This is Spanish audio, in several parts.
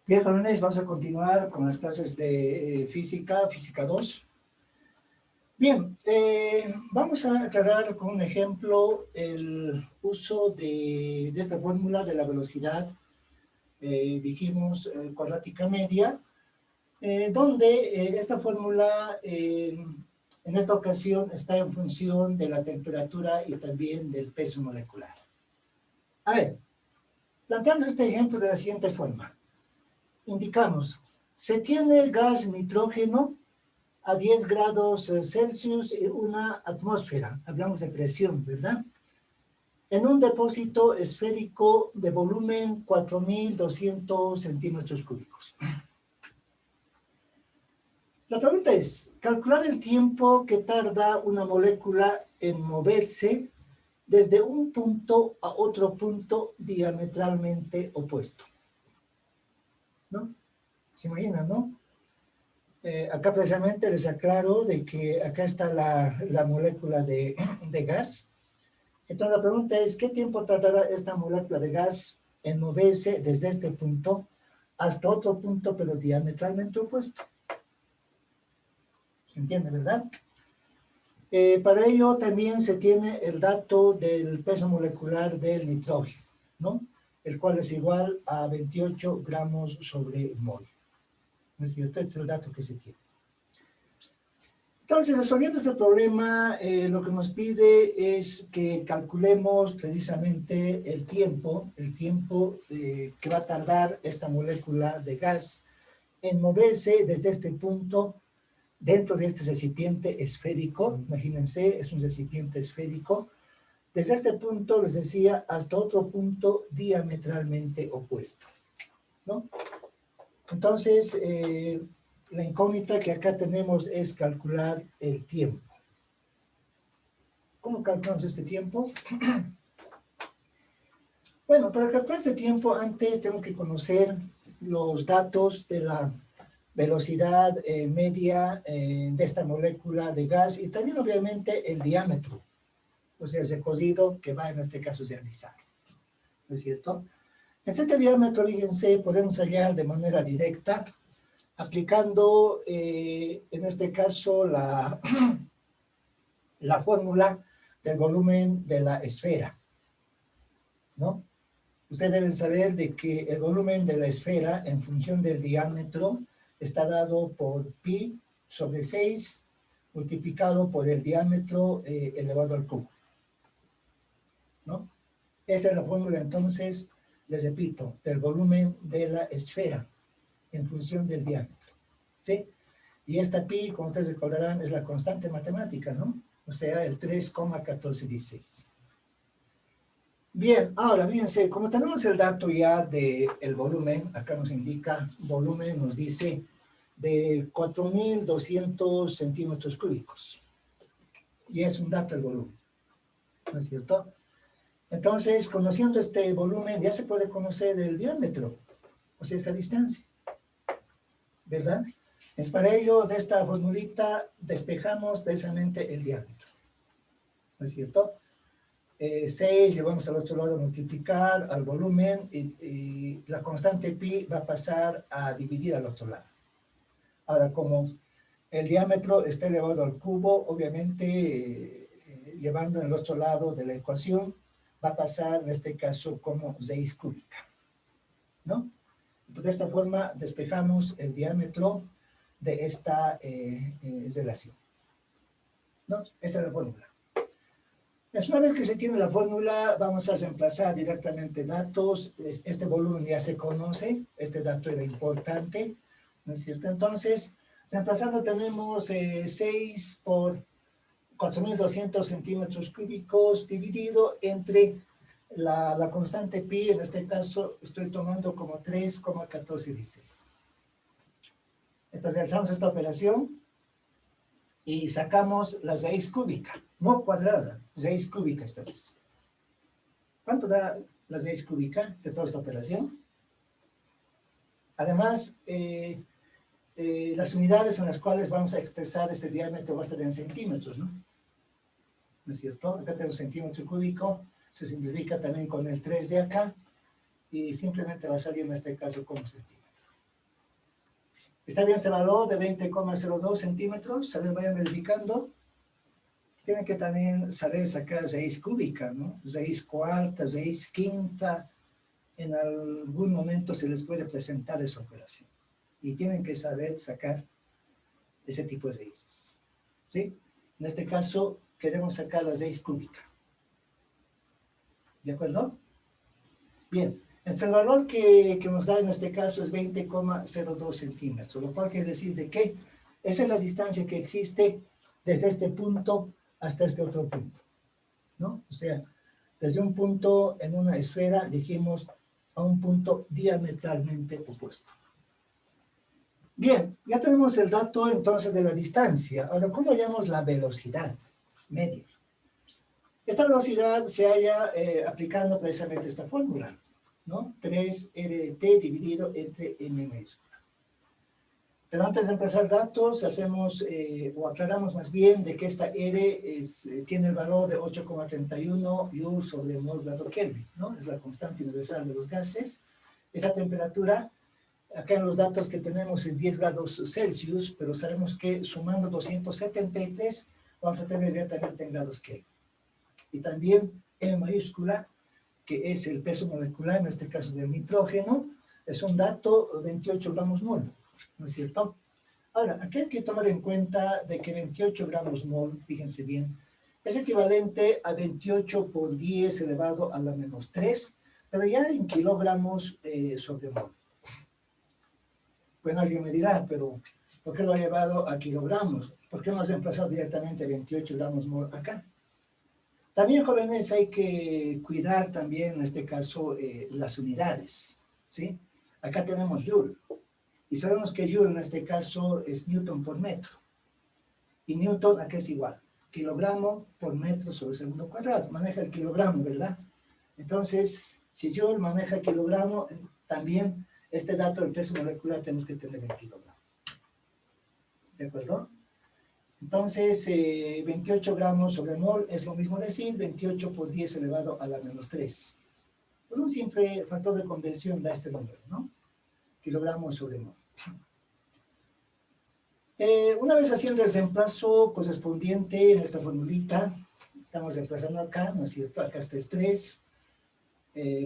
Bien, jóvenes, vamos a continuar con las clases de física 2. Bien, vamos a aclarar con un ejemplo el uso de esta fórmula de la velocidad, dijimos cuadrática media, donde esta fórmula en esta ocasión está en función de la temperatura y también del peso molecular. A ver, planteamos este ejemplo de la siguiente forma. Indicamos, se tiene gas nitrógeno a 10 grados Celsius en una atmósfera, hablamos de presión, ¿verdad? En un depósito esférico de volumen 4.200 centímetros cúbicos. La pregunta es, calcular el tiempo que tarda una molécula en moverse desde un punto a otro punto diametralmente opuesto. ¿No? ¿Se imaginan, no? Acá precisamente les aclaro de que acá está la molécula de gas. Entonces la pregunta es, ¿qué tiempo tardará esta molécula de gas en moverse desde este punto hasta otro punto, pero diametralmente opuesto? ¿Se entiende, verdad? Para ello también se tiene el dato del peso molecular del nitrógeno, ¿no? El cual es igual a 28 gramos sobre mol. ¿No es cierto? Este es el dato que se tiene. Entonces, resolviendo este problema, lo que nos pide es que calculemos precisamente el tiempo que va a tardar esta molécula de gas en moverse desde este punto dentro de este recipiente esférico. Imagínense, es un recipiente esférico. Desde este punto, les decía, hasta otro punto diametralmente opuesto, ¿no? Entonces, la incógnita que acá tenemos es calcular el tiempo. ¿Cómo calculamos este tiempo? Bueno, para calcular este tiempo, antes tengo que conocer los datos de la velocidad media de esta molécula de gas y también, obviamente, el diámetro, o sea, el recorrido que va en este caso a realizar. ¿No es cierto? En este diámetro, fíjense, podemos hallar de manera directa aplicando, en este caso, la fórmula del volumen de la esfera, ¿no? Ustedes deben saber de que el volumen de la esfera, en función del diámetro, está dado por pi sobre 6 multiplicado por el diámetro elevado al cubo, ¿no? Esta es la fórmula, entonces, les repito, del volumen de la esfera en función del diámetro, ¿sí? Y esta pi, como ustedes recordarán, es la constante matemática, ¿no? O sea, el 3,1416. Bien, ahora, fíjense, como tenemos el dato ya del volumen, acá nos indica, volumen nos dice de 4.200 centímetros cúbicos. Y es un dato el volumen, ¿no es cierto? Entonces, conociendo este volumen, ya se puede conocer el diámetro, o sea, esa distancia, ¿verdad? Es para ello, de esta formulita, despejamos precisamente el diámetro, ¿no es cierto? 6 llevamos al otro lado a multiplicar al volumen y la constante pi va a pasar a dividir al otro lado. Ahora, como el diámetro está elevado al cubo, obviamente llevando al otro lado de la ecuación, va a pasar en este caso como raíz cúbica, ¿no? Entonces, de esta forma despejamos el diámetro de esta relación, ¿no? Esta es la fórmula. Una vez que se tiene la fórmula, vamos a reemplazar directamente datos. Este volumen ya se conoce, este dato era importante, ¿no es cierto? Entonces, reemplazando tenemos 6 por 4.200 centímetros cúbicos dividido entre la constante pi, en este caso estoy tomando como 3,1416. Entonces, realizamos esta operación y sacamos la raíz cúbica, no cuadrada, raíz cúbica esta vez. ¿Cuánto da la raíz cúbica de toda esta operación? Además, las unidades en las cuales vamos a expresar este diámetro va a estar en centímetros, ¿no? ¿No es cierto? Acá tenemos centímetro cúbico, se simplifica también con el 3 de acá, y simplemente va a salir en este caso como centímetro. ¿Está bien este valor de 20,02 centímetros? Se les vayan verificando. Tienen que también saber sacar raíz cúbica, ¿no? Raíz cuarta, raíz quinta. En algún momento se les puede presentar esa operación. Y tienen que saber sacar ese tipo de raíces. ¿Sí? En este caso, queremos sacar la raíz cúbica. ¿De acuerdo? Bien. El valor que nos da en este caso es 20,02 centímetros, lo cual quiere decir de que esa es la distancia que existe desde este punto hasta este otro punto, ¿no? O sea, desde un punto en una esfera, dijimos, a un punto diametralmente opuesto. Bien, ya tenemos el dato entonces de la distancia. Ahora, ¿cómo hallamos la velocidad media? Esta velocidad se halla aplicando precisamente esta fórmula, ¿no? 3RT dividido entre M mayúscula. Pero antes de empezar datos, hacemos, o aclaramos más bien, de que esta R tiene el valor de 8,31 joules sobre mol grado Kelvin, ¿no? Es la constante universal de los gases. Esta temperatura, acá en los datos que tenemos es 10 grados Celsius, pero sabemos que sumando 273 vamos a tener directamente en grados Kelvin. Y también M mayúscula, que es el peso molecular, en este caso del nitrógeno, es un dato 28 gramos mol, ¿no es cierto? Ahora, aquí hay que tomar en cuenta de que 28 gramos mol, fíjense bien, es equivalente a 28 por 10 elevado a la menos 3, pero ya en kilogramos sobre mol. Bueno, alguien me dirá, pero ¿por qué lo ha llevado a kilogramos? ¿Por qué no has emplazado directamente 28 gramos mol acá? También, jóvenes, hay que cuidar también, en este caso, las unidades, ¿sí? Acá tenemos Joule, y sabemos que Joule en este caso es Newton por metro. Y Newton acá es igual, kilogramo por metro sobre segundo cuadrado. Maneja el kilogramo, ¿verdad? Entonces, si Joule maneja kilogramo, también este dato del peso molecular tenemos que tener en kilogramo. ¿De acuerdo? Entonces, 28 gramos sobre mol es lo mismo decir 28 por 10 elevado a la menos 3. Por un simple factor de conversión da este número, ¿no? Kilogramos sobre mol. Una vez haciendo el reemplazo correspondiente en esta formulita, estamos reemplazando acá, ¿no es cierto? Acá está el 3,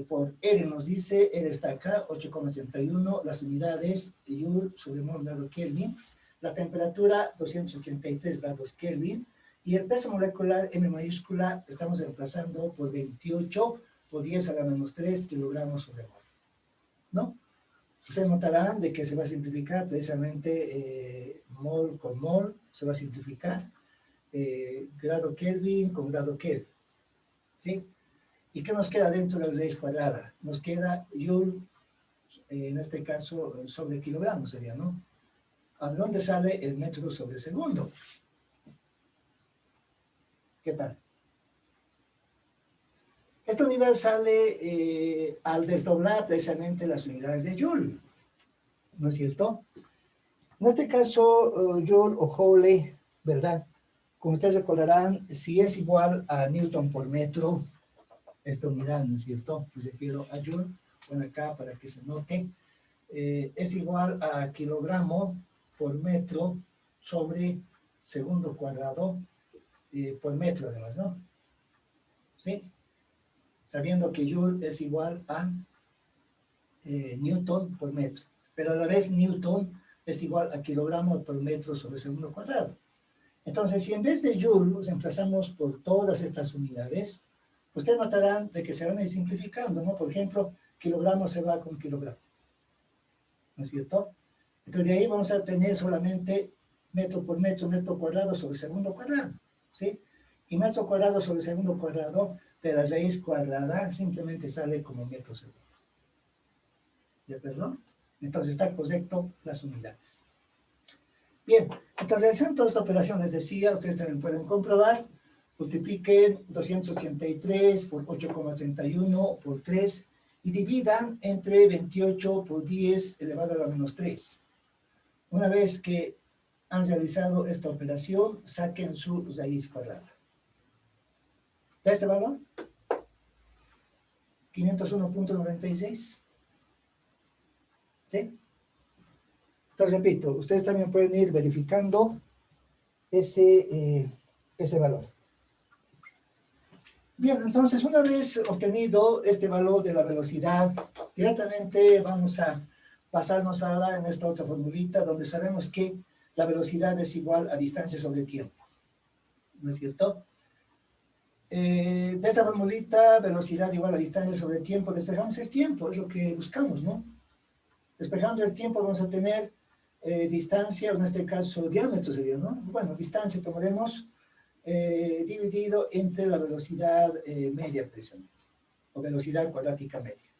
por R nos dice, R está acá, 8,61, las unidades, Joule sobre mol grado Kelvin, la temperatura 283 grados Kelvin, y el peso molecular M mayúscula estamos reemplazando por 28 por 10 a la menos 3 kilogramos sobre mol, ¿no? Ustedes notarán de que se va a simplificar precisamente mol con mol, se va a simplificar grado Kelvin con grado Kelvin, ¿sí? ¿Y qué nos queda dentro de la raíz cuadrada? Nos queda Joule, en este caso, sobre kilogramo sería, ¿no? ¿A dónde sale el metro sobre segundo? ¿Qué tal? Esta unidad sale al desdoblar precisamente las unidades de Joule, ¿no es cierto? En este caso, Joule o Joule, ¿verdad? Como ustedes recordarán, si es igual a Newton por metro, esta unidad, ¿no es cierto? Me refiero a Joule, bueno, acá para que se note, es igual a kilogramo por metro sobre segundo cuadrado por metro además, ¿no? ¿Sí? Sabiendo que Joule es igual a Newton por metro, pero a la vez Newton es igual a kilogramo por metro sobre segundo cuadrado. Entonces, si en vez de Joule nos emplazamos por todas estas unidades, ustedes notarán de que se van a ir simplificando, ¿no? Por ejemplo, kilogramo se va con kilogramo, ¿no es cierto? Entonces, de ahí vamos a tener solamente metro por metro cuadrado sobre segundo cuadrado, ¿sí? Y metro cuadrado sobre segundo cuadrado de la raíz cuadrada simplemente sale como metro segundo. ¿De acuerdo? Entonces, está correcto las unidades. Bien, entonces realizando toda esta operación, les decía, ustedes también pueden comprobar, multipliquen 283 por 8,31 por 3 y dividan entre 28 por 10 elevado a la menos 3. Una vez que han realizado esta operación, saquen su raíz cuadrada. ¿Da este valor? 501,96. ¿Sí? Entonces, repito, ustedes también pueden ir verificando ese valor. Bien, entonces, una vez obtenido este valor de la velocidad, directamente vamos a pasarnos ahora en esta otra formulita donde sabemos que la velocidad es igual a distancia sobre tiempo. ¿No es cierto? De esa formulita, velocidad igual a distancia sobre tiempo, despejamos el tiempo, es lo que buscamos, ¿no? Despejando el tiempo vamos a tener distancia, en este caso diámetro sería, ¿no? Bueno, distancia tomaremos dividido entre la velocidad media precisamente, o velocidad cuadrática media.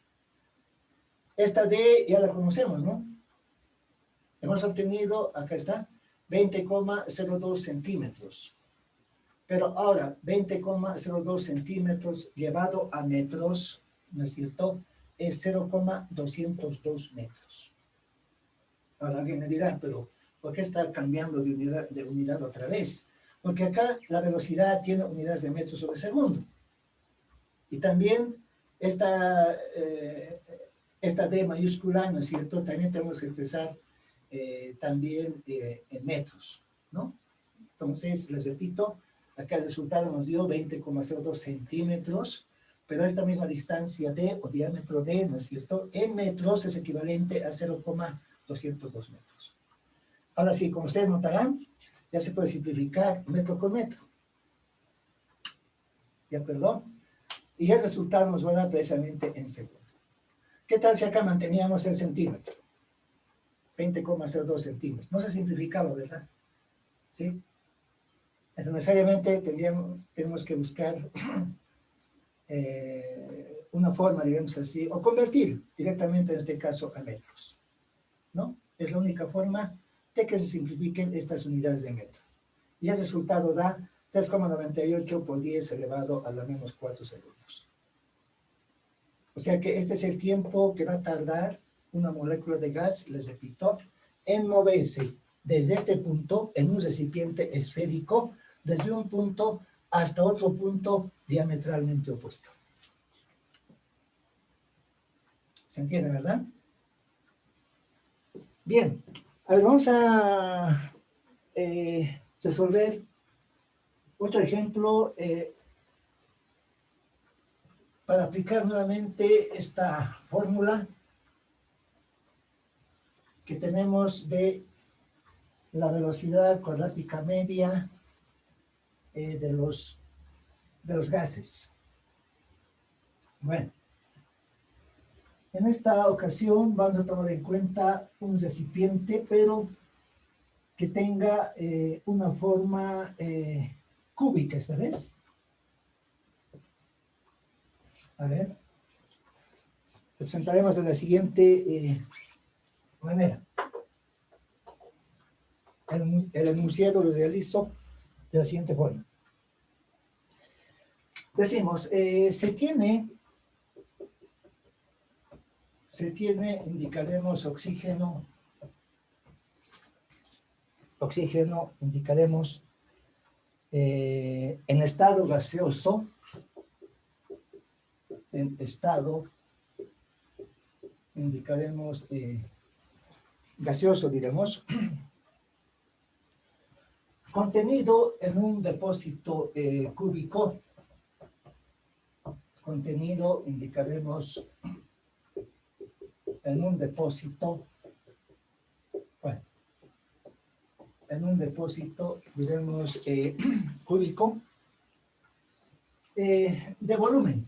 Esta D ya la conocemos, ¿no? Hemos obtenido, acá está, 20,02 centímetros. Pero ahora, 20,02 centímetros llevado a metros, ¿no es cierto? Es 0,202 metros. Ahora alguien me dirá, pero ¿por qué está cambiando de unidad otra vez? Porque acá la velocidad tiene unidades de metros sobre segundo. Y también esta D mayúscula, ¿no es cierto? También tenemos que expresar también en metros, ¿no? Entonces, les repito, acá el resultado nos dio 20,02 centímetros, pero esta misma distancia D o diámetro D, ¿no es cierto? En metros es equivalente a 0,202 metros. Ahora sí, como ustedes notarán, ya se puede simplificar metro con metro. ¿De acuerdo? Y el resultado nos va a dar precisamente en segundo. ¿Qué tal si acá manteníamos el centímetro? 20,02 centímetros. No se simplificaba, ¿verdad? ¿Sí? Entonces, necesariamente tenemos que buscar una forma, digamos así, o convertir directamente en este caso a metros, ¿no? Es la única forma de que se simplifiquen estas unidades de metro. Y ese resultado da 3,98 por 10 elevado a la menos 4 segundos. O sea que este es el tiempo que va a tardar una molécula de gas, les repito, en moverse desde este punto en un recipiente esférico, desde un punto hasta otro punto diametralmente opuesto. ¿Se entiende, verdad? Bien, a ver, vamos a resolver otro ejemplo para aplicar nuevamente esta fórmula que tenemos de la velocidad cuadrática media de los gases. Bueno, en esta ocasión vamos a tomar en cuenta un recipiente, pero que tenga una forma cúbica esta vez. A ver, lo presentaremos de la siguiente manera. El enunciado lo realizo de la siguiente forma. Decimos, se tiene, indicaremos oxígeno, indicaremos en estado gaseoso, indicaremos gaseoso, diremos, contenido en un depósito cúbico, contenido, indicaremos en un depósito, bueno, en un depósito, diremos, cúbico, de volumen.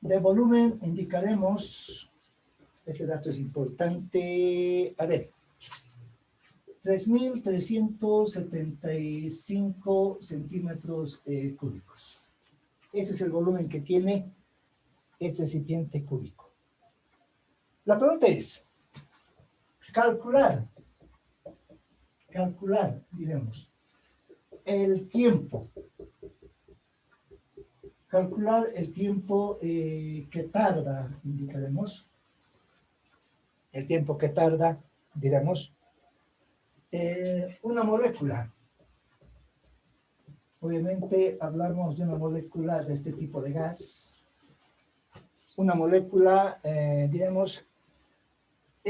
De volumen indicaremos, este dato es importante, a ver, 3.375 centímetros cúbicos. Ese es el volumen que tiene este recipiente cúbico. La pregunta es, calcular, diremos, el tiempo. Calcular el tiempo que tarda, indicaremos. El tiempo que tarda, diremos, una molécula. Obviamente hablamos de una molécula de este tipo de gas. Una molécula, diremos,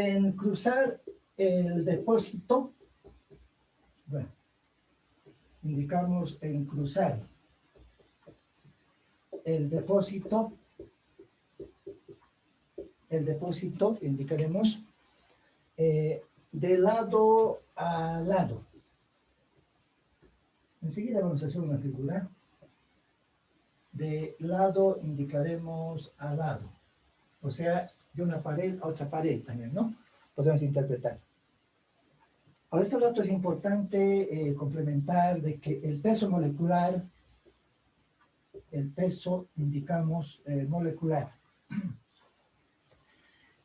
En cruzar el depósito, bueno, indicamos en cruzar el depósito indicaremos de lado a lado. Enseguida vamos a hacer una figura. De lado indicaremos a lado. O sea, de una pared a otra pared también, ¿no? Podemos interpretar. Ahora, este dato es importante complementar de que el peso molecular, indicamos molecular,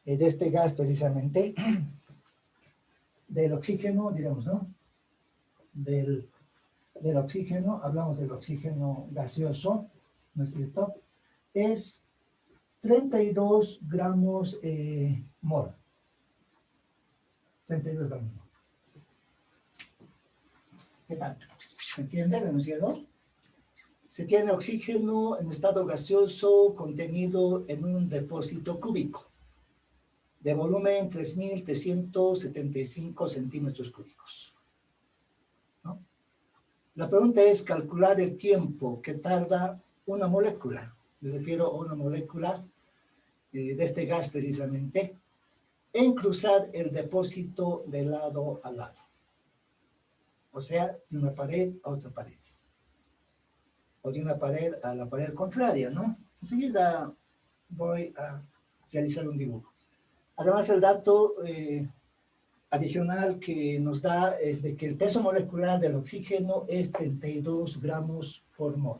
de este gas precisamente, del oxígeno, digamos, ¿no? Del oxígeno, hablamos del oxígeno gaseoso, ¿no es cierto? Es 32 gramos mol. 32 gramos mol. ¿Qué tal? ¿Se entiende el enunciado? Se tiene oxígeno en estado gaseoso contenido en un depósito cúbico de volumen 3.375 centímetros cúbicos. ¿No? La pregunta es calcular el tiempo que tarda una molécula, me refiero a una molécula de este gas precisamente, en cruzar el depósito de lado a lado. O sea, de una pared a otra pared. O de una pared a la pared contraria, ¿no? Enseguida voy a realizar un dibujo. Además, el dato adicional que nos da es de que el peso molecular del oxígeno es 32 gramos por mol.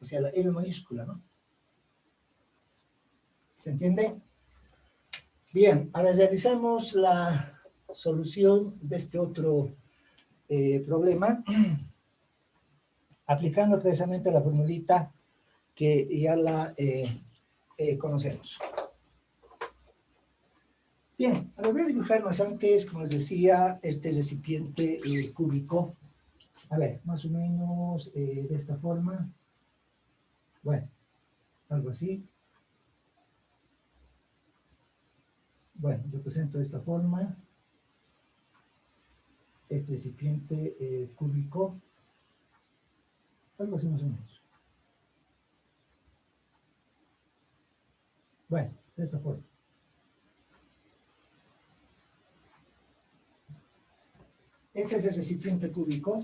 O sea, la M mayúscula, ¿no? ¿Se entiende? Bien, ahora realizamos la solución de este otro problema aplicando precisamente la formulita que ya la conocemos. Bien, ahora voy a dibujar más antes, como les decía, este recipiente cúbico. A ver, más o menos de esta forma. Bueno, algo así. Bueno, yo presento de esta forma. Este recipiente cúbico. Algo así más o menos. Bueno, de esta forma. Este es el recipiente cúbico.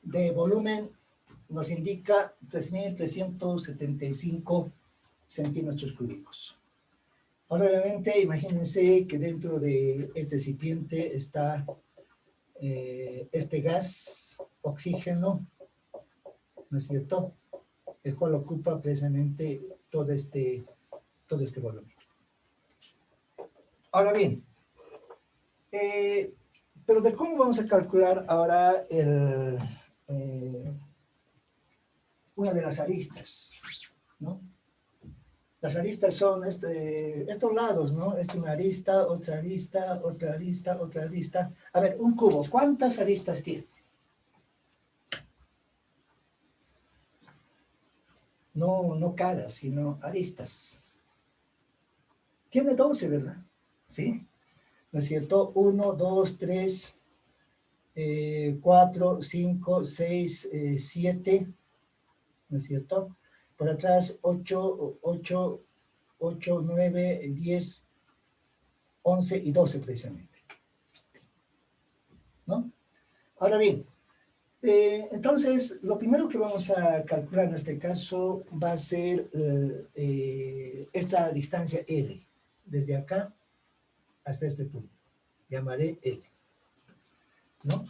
De volumen nos indica 3.375 centímetros cúbicos. Ahora, obviamente, imagínense que dentro de este recipiente está este gas, oxígeno, ¿no es cierto?, el cual ocupa precisamente todo este volumen. Ahora bien, pero de cómo vamos a calcular ahora una de las aristas, ¿no? Las aristas son estos lados, ¿no? Es una arista, otra arista, otra arista, otra arista. A ver, un cubo, ¿cuántas aristas tiene? No caras, sino aristas. Tiene 12, ¿verdad? ¿Sí? ¿No es cierto? 1, 2, 3, 4, 5, 6, 7, ¿no es cierto? Por atrás 8, 9, 10, 11 y 12 precisamente. ¿No? Ahora bien, entonces lo primero que vamos a calcular en este caso va a ser esta distancia L, desde acá hasta este punto. Llamaré L. ¿No?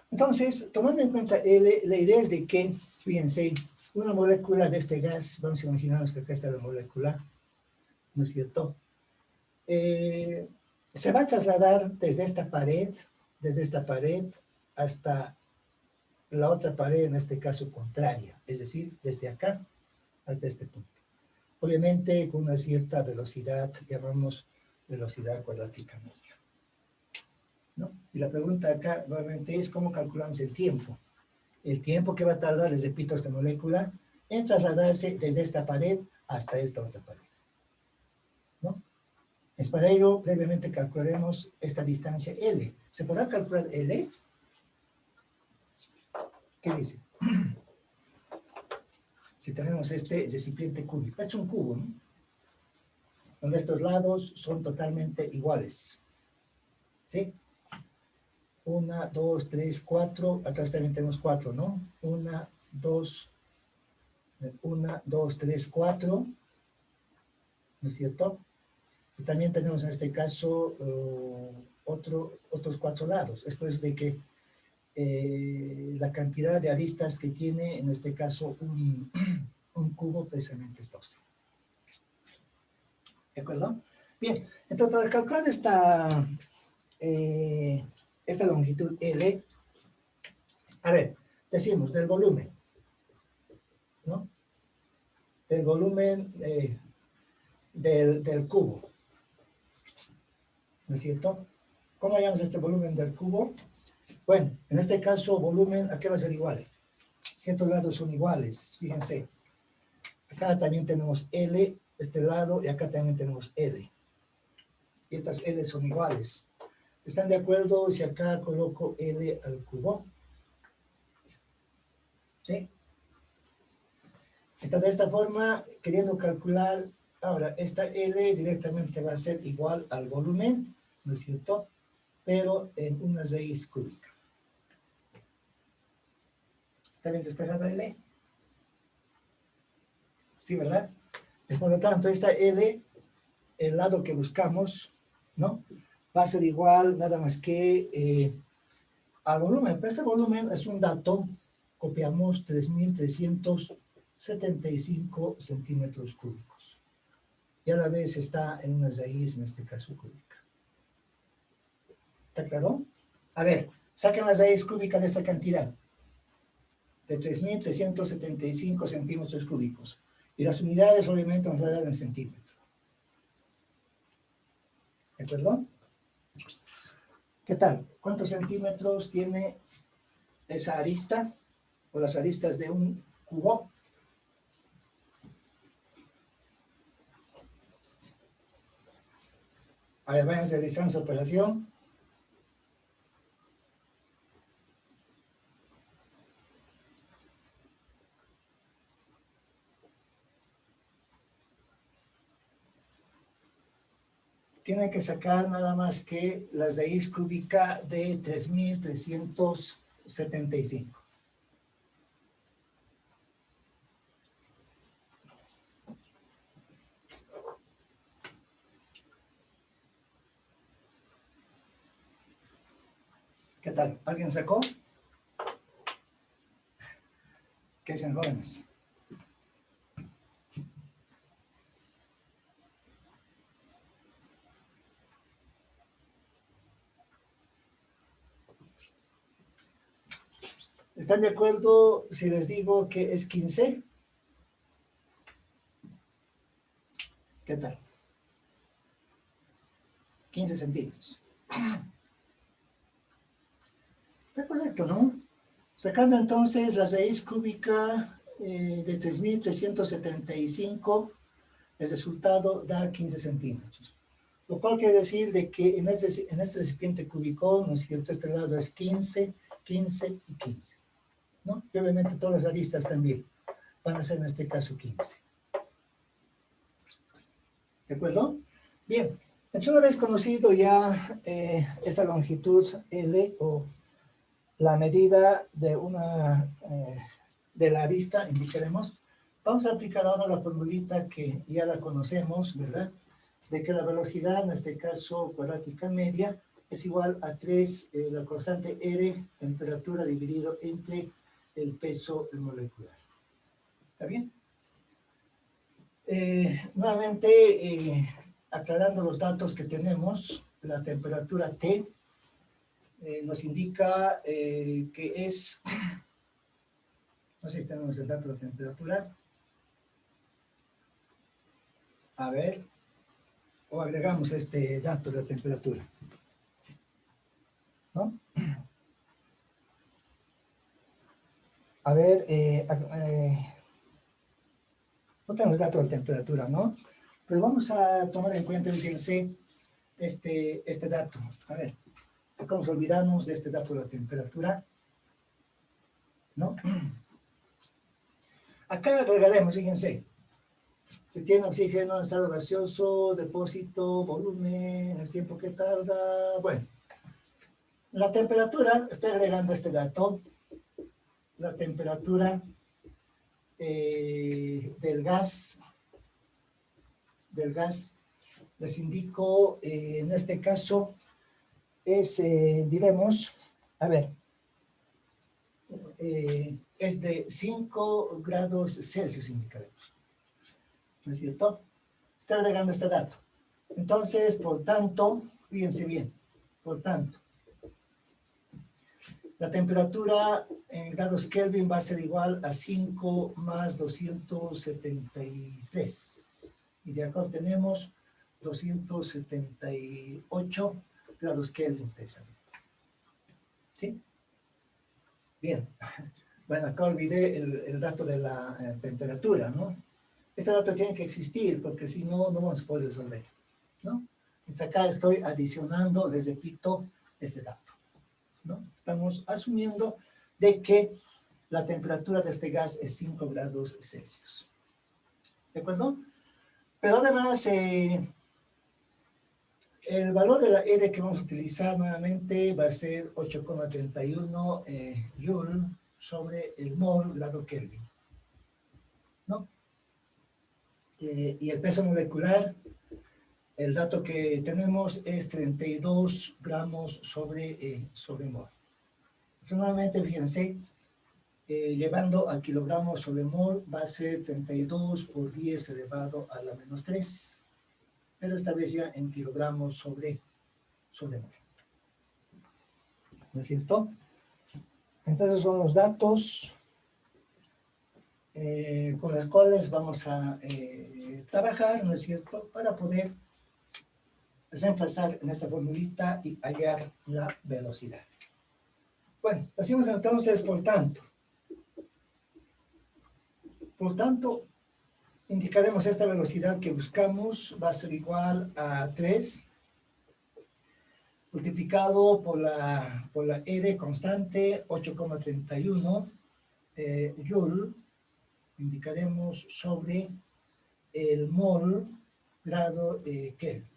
Entonces, tomando en cuenta L, la idea es de que, fíjense, una molécula de este gas, vamos a imaginarnos que acá está la molécula, ¿no es cierto? Se va a trasladar desde esta pared hasta la otra pared, en este caso contraria, es decir, desde acá hasta este punto. Obviamente con una cierta velocidad, llamamos velocidad cuadrática media, ¿no? Y la pregunta acá nuevamente es cómo calculamos el tiempo. El tiempo que va a tardar, les repito, esta molécula en trasladarse desde esta pared hasta esta otra pared, ¿no? Es para ello, brevemente calcularemos esta distancia L. ¿Se podrá calcular L? ¿Qué dice? Si tenemos este recipiente cúbico. Es un cubo, ¿no? Donde estos lados son totalmente iguales. ¿Sí? 1, 2, 3, 4. Atrás también tenemos 4, ¿no? 1, 2, 3, 4. ¿No es cierto? Y también tenemos en este caso otros 4 lados. Es por eso de que la cantidad de aristas que tiene, en este caso, un cubo precisamente es 12. ¿De acuerdo? Bien, entonces para calcular esta longitud L, a ver, decimos del volumen, ¿no? Del volumen del cubo, ¿no es cierto? ¿Cómo llamamos este volumen del cubo? Bueno, en este caso, volumen, ¿a qué va a ser igual? Ciertos lados son iguales, fíjense. Acá también tenemos L, este lado, y acá también tenemos L. Y estas L son iguales. ¿Están de acuerdo si acá coloco L al cubo? ¿Sí? Entonces, de esta forma, queriendo calcular, ahora, esta L directamente va a ser igual al volumen, ¿no es cierto? Pero en una raíz cúbica. ¿Está bien despejada L? Sí, ¿verdad? Es por lo tanto, esta L, el lado que buscamos, ¿no? Va a ser igual nada más que al volumen. Pero este volumen es un dato, copiamos 3.375 centímetros cúbicos. Y a la vez está en una raíz, en este caso, cúbica. ¿Está claro? A ver, saquen la raíz cúbica de esta cantidad. De 3.375 centímetros cúbicos. Y las unidades, obviamente, nos va a dar en centímetro. ¿De acuerdo? ¿Qué tal? ¿Cuántos centímetros tiene esa arista? O las aristas de un cubo. A ver, vayan realizando su operación. Tienen que sacar nada más que la raíz cúbica de 3.375. ¿Qué tal? ¿Alguien sacó? ¿Qué dicen jóvenes? ¿Están de acuerdo si les digo que es 15? ¿Qué tal? 15 centímetros. Está correcto, ¿no? Sacando entonces la raíz cúbica de 3.375, el resultado da 15 centímetros. Lo cual quiere decir de que en este recipiente cúbico, ¿no es cierto? Este lado es 15, 15 y 15, ¿no? Y obviamente todas las aristas también van a ser en este caso 15. ¿De acuerdo? Bien, entonces una vez conocido ya esta longitud L o la medida de de la arista, indicaremos, vamos a aplicar ahora la formulita que ya la conocemos, ¿verdad? De que la velocidad, en este caso cuadrática media, es igual a 3, la constante R, temperatura dividido entre el peso molecular. ¿Está bien? Nuevamente, aclarando los datos que tenemos, la temperatura T nos indica que es, no sé si tenemos el dato de la temperatura, a ver, o agregamos este dato de la temperatura, ¿no? A ver, no tenemos dato de temperatura, ¿no? Pero vamos a tomar en cuenta, fíjense, este dato. A ver, ¿cómo nos olvidamos de este dato de la temperatura? ¿No? Acá agregaremos, fíjense, si tiene oxígeno en estado gaseoso, depósito, volumen, el tiempo que tarda, bueno. La temperatura, estoy agregando este dato, la temperatura del gas, les indico, en este caso, es, diremos, a ver, es de 5 grados Celsius, indicaremos. ¿No es cierto? Estoy agregando este dato. Entonces, por tanto, fíjense bien, por tanto, la temperatura en grados Kelvin va a ser igual a 5 más 273. Y de acá obtenemos 278 grados Kelvin precisamente. ¿Sí? Bien. Bueno, acá olvidé el dato de la temperatura, ¿no? Este dato tiene que existir porque si no, no vamos a poder resolver, ¿no? Entonces acá estoy adicionando, les repito, ese dato, ¿no? Estamos asumiendo de que la temperatura de este gas es 5 grados Celsius. ¿De acuerdo? Pero además, el valor de la R que vamos a utilizar nuevamente va a ser 8,31 Joule sobre el mol grado Kelvin, ¿no? Y el peso molecular, el dato que tenemos es 32 gramos sobre mol. Entonces, nuevamente, fíjense, llevando a kilogramos sobre mol va a ser 32 por 10 elevado a la menos 3, pero esta vez ya en kilogramos sobre mol. ¿No es cierto? Entonces son los datos con los cuales vamos a trabajar, ¿no es cierto?, para poder reemplazar en esta formulita y hallar la velocidad. Bueno, decimos entonces, por tanto, indicaremos esta velocidad que buscamos, va a ser igual a 3, multiplicado por la R constante, 8,31 Joule, indicaremos sobre el mol grado Kelvin,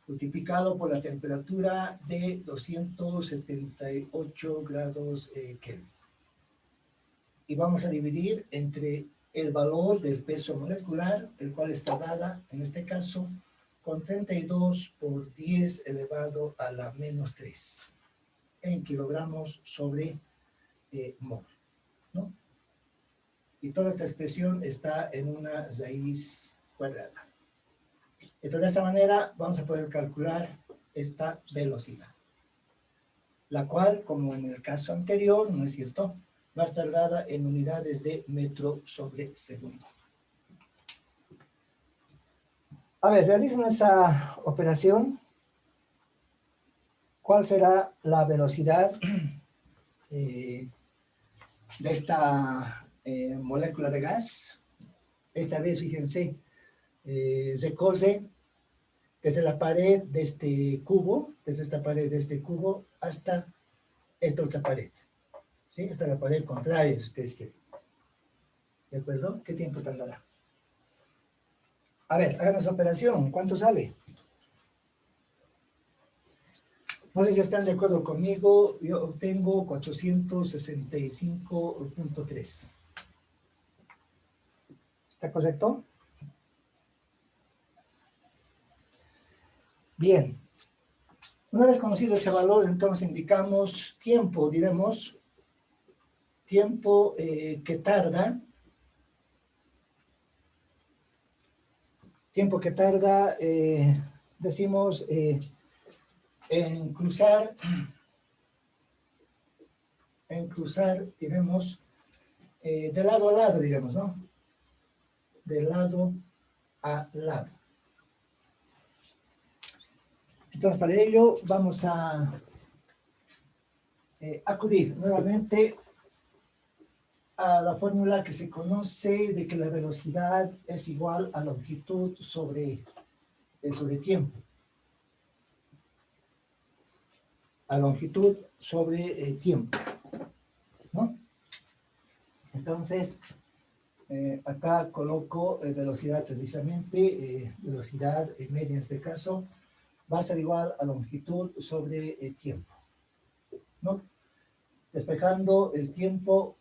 multiplicado por la temperatura de 278 grados Kelvin. Y vamos a dividir entre el valor del peso molecular, el cual está dada, en este caso, con 32 por 10 elevado a la menos 3, en kilogramos sobre mol, ¿no? Y toda esta expresión está en una raíz cuadrada. Entonces, de esta manera vamos a poder calcular esta velocidad, la cual, como en el caso anterior, ¿no es cierto?, va a estar dada en unidades de metro sobre segundo. A ver, realicen esa operación. ¿Cuál será la velocidad de esta molécula de gas? Esta vez, fíjense, recorre desde la pared de este cubo, desde esta pared de este cubo hasta esta otra pared. ¿Sí? Hasta la pared contraria, si ustedes quieren. ¿De acuerdo? ¿Qué tiempo tardará? A ver, hagamos la operación. ¿Cuánto sale? No sé si están de acuerdo conmigo. Yo obtengo 465.3. ¿Está correcto? Bien. Una vez conocido ese valor, entonces indicamos tiempo, diremos, tiempo que tarda. Tiempo que tarda, decimos, en cruzar, diremos, de lado a lado, diremos, ¿no? De lado a lado. Entonces, para ello vamos a acudir nuevamente a la fórmula que se conoce de que la velocidad es igual a longitud sobre tiempo. a longitud sobre tiempo, ¿no? Entonces, acá coloco velocidad precisamente, velocidad media en este caso, va a ser igual a longitud sobre tiempo, ¿no? Despejando el tiempo,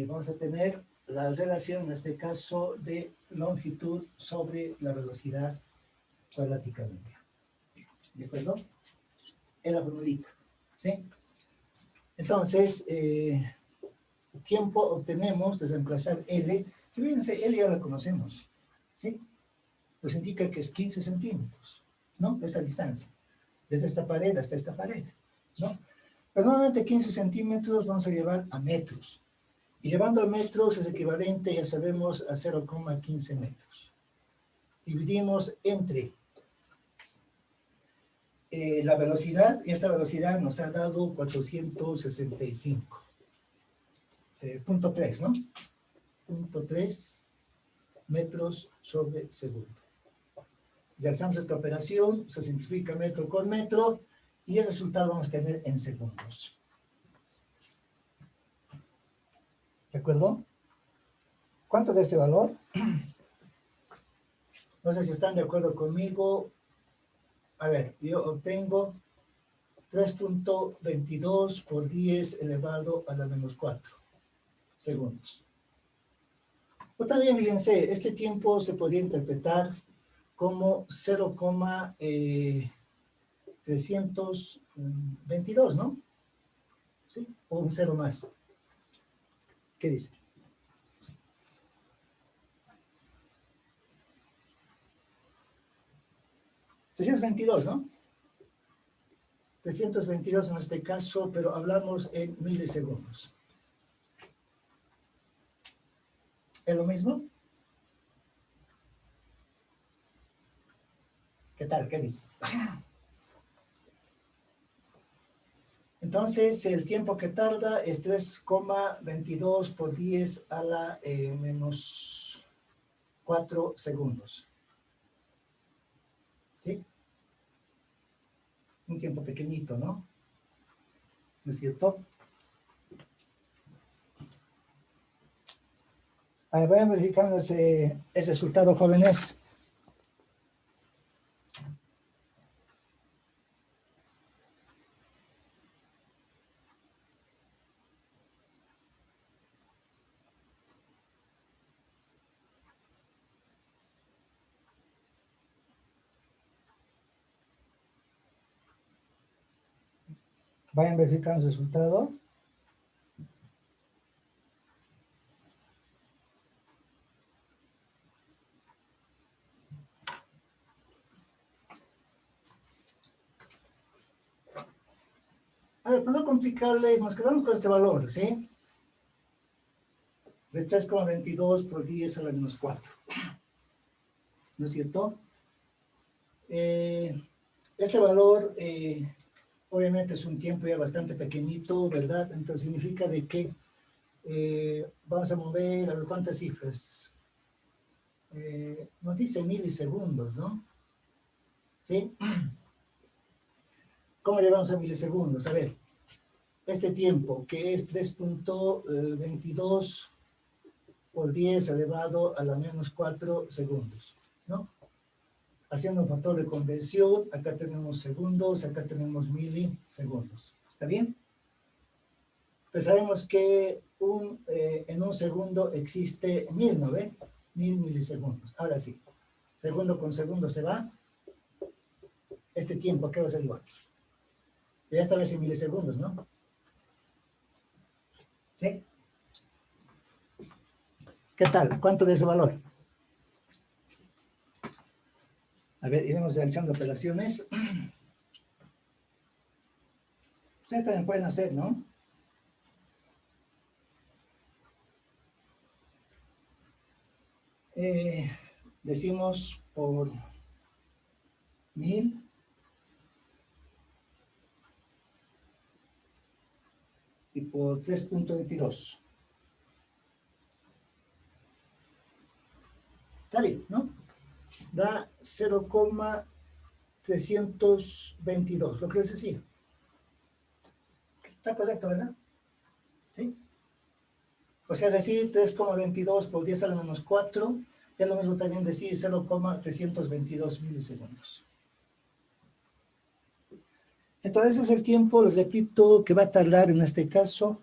vamos a tener la relación, en este caso, de longitud sobre la velocidad cuadrática media. ¿De acuerdo? Es la formulita, ¿sí? Entonces, tiempo obtenemos, desplazar L, que fíjense, L ya la conocemos, ¿sí? Pues indica que es 15 centímetros, ¿no? Esta distancia, desde esta pared hasta esta pared, ¿no? Pero nuevamente 15 centímetros vamos a llevar a metros. Y llevando a metros es equivalente, ya sabemos, a 0,15 metros. Dividimos entre la velocidad, y esta velocidad nos ha dado 465. Punto 3, ¿no? Punto 3 metros sobre segundo. Realizamos esta operación, se simplifica metro con metro, y el resultado vamos a tener en segundos. ¿De acuerdo? ¿Cuánto de este valor? No sé si están de acuerdo conmigo. A ver, yo obtengo 3.22 por 10 elevado a la menos 4 segundos. O también, fíjense, este tiempo se podría interpretar como 0,322, ¿no? ¿Sí? O un cero más. ¿Qué dice? $322, ¿no? 322 en este caso, pero hablamos en milisegundos. ¿Es lo mismo? ¿Qué tal? ¿Qué dice? Entonces, el tiempo que tarda es 3,22 por 10 a la menos 4 segundos. ¿Sí? Un tiempo pequeñito, ¿no? ¿No es cierto? Ahí vayan verificando ese resultado, jóvenes. Vayan verificando el resultado. A ver, para no complicarles, nos quedamos con este valor, ¿sí? De 3,22 por 10 a la menos 4. ¿No es cierto? Este valor, obviamente es un tiempo ya bastante pequeñito, ¿verdad? Entonces significa de que vamos a mover, a ver cuántas cifras. Nos dice milisegundos, ¿no? ¿Sí? ¿Cómo llevamos a milisegundos? A ver, este tiempo que es 3.22 por 10 elevado a la menos 4 segundos, ¿no? Haciendo un factor de conversión, acá tenemos segundos, acá tenemos milisegundos. ¿Está bien? Pues sabemos que en un segundo existe 1000, ¿no ve? 1000 milisegundos. Ahora sí, segundo con segundo se va. Este tiempo, ¿qué va a ser igual? Ya esta vez en milisegundos, ¿no? ¿Sí? ¿Qué tal? ¿Cuánto de ese valor? A ver, iremos realizando operaciones. Ustedes también pueden hacer, ¿no? Decimos por 1000 y por 3.22. Está bien, ¿no? Da 0,322, lo que les decía. Está correcto, ¿verdad? ¿Sí? O sea, decir 3,22 por 10 a la menos 4, es lo mismo también decir 0,322 milisegundos. Entonces es el tiempo, les repito, que va a tardar en este caso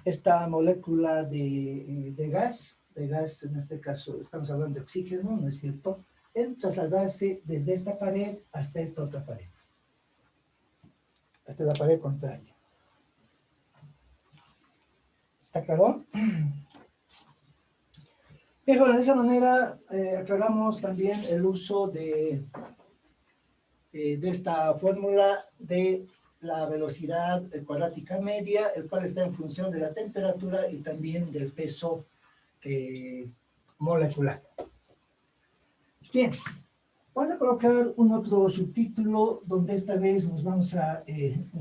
esta molécula de gas en este caso estamos hablando de oxígeno, ¿no es cierto?, en trasladarse desde esta pared hasta esta otra pared, hasta la pared contraria. ¿Está claro? Pero de esa manera aclaramos también el uso de esta fórmula de la velocidad cuadrática media, el cual está en función de la temperatura y también del peso molecular. Bien, vamos a colocar un otro subtítulo donde esta vez nos vamos a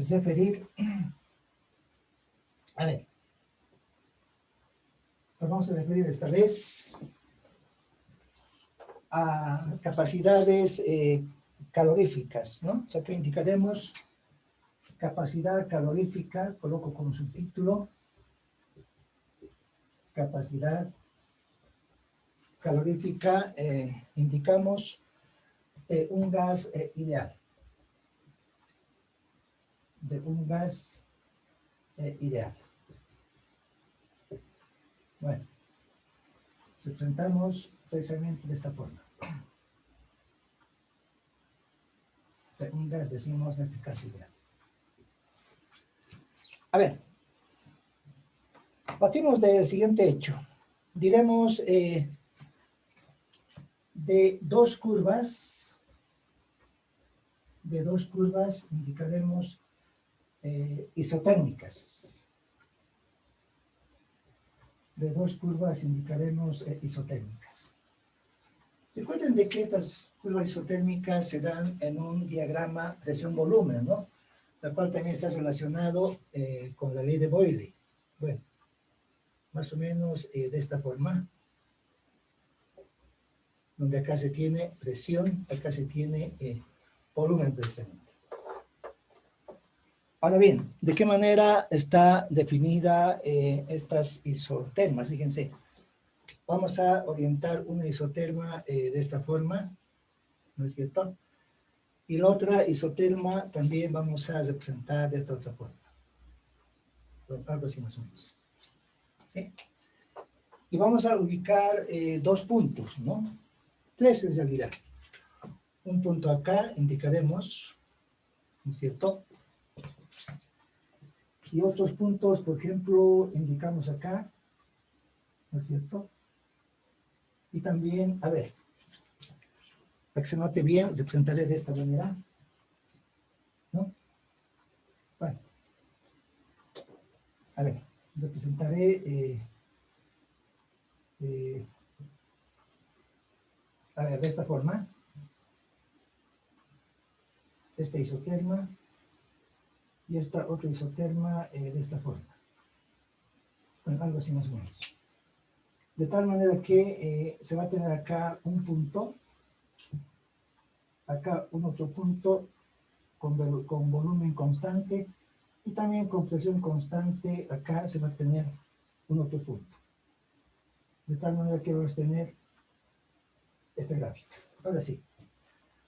referir, a ver, nos vamos a referir esta vez a capacidades caloríficas, ¿no? O sea, que indicaremos capacidad calorífica, coloco como subtítulo, capacidad calorífica, indicamos un gas ideal, de un gas ideal. Bueno, representamos precisamente de esta forma. De un gas, decimos en este caso ideal. A ver, partimos del siguiente hecho. Diremos de dos curvas indicaremos isotérmicas. De dos curvas indicaremos isotérmicas. Se acuerdan de que estas curvas isotérmicas se dan en un diagrama presión-volumen, ¿no? La cual también está relacionado con la ley de Boyle. Bueno, más o menos de esta forma, donde acá se tiene presión, acá se tiene volumen precisamente. Ahora bien, ¿de qué manera está definida estas isotermas? Fíjense, vamos a orientar una isoterma de esta forma, ¿no es cierto? Y la otra isoterma también vamos a representar de esta otra forma. Bueno, algo así más o menos. ¿Sí? Y vamos a ubicar dos puntos, ¿no? Tres en realidad. Un punto acá indicaremos, ¿no es cierto? Y otros puntos, por ejemplo, indicamos acá, ¿no es cierto? Y también, a ver, para que se note bien, representaré de esta manera, ¿no? Bueno, a ver, representaré, a ver, de esta forma, esta isoterma, y esta otra isoterma de esta forma. Bueno, algo así más o menos. De tal manera que se va a tener acá un punto, acá un otro punto con volumen constante y también con presión constante, acá se va a tener un otro punto. De tal manera que vamos a tener esta gráfica. Ahora sí,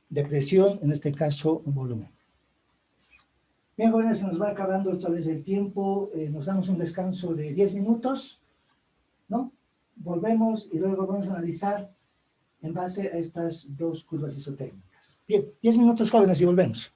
de presión, en este caso, un volumen. Bien, jóvenes, se nos va acabando otra vez el tiempo. Nos damos un descanso de 10 minutos, ¿no? Volvemos y luego vamos a analizar en base a estas dos curvas isotérmicas. Bien, 10 minutos, jóvenes, y volvemos.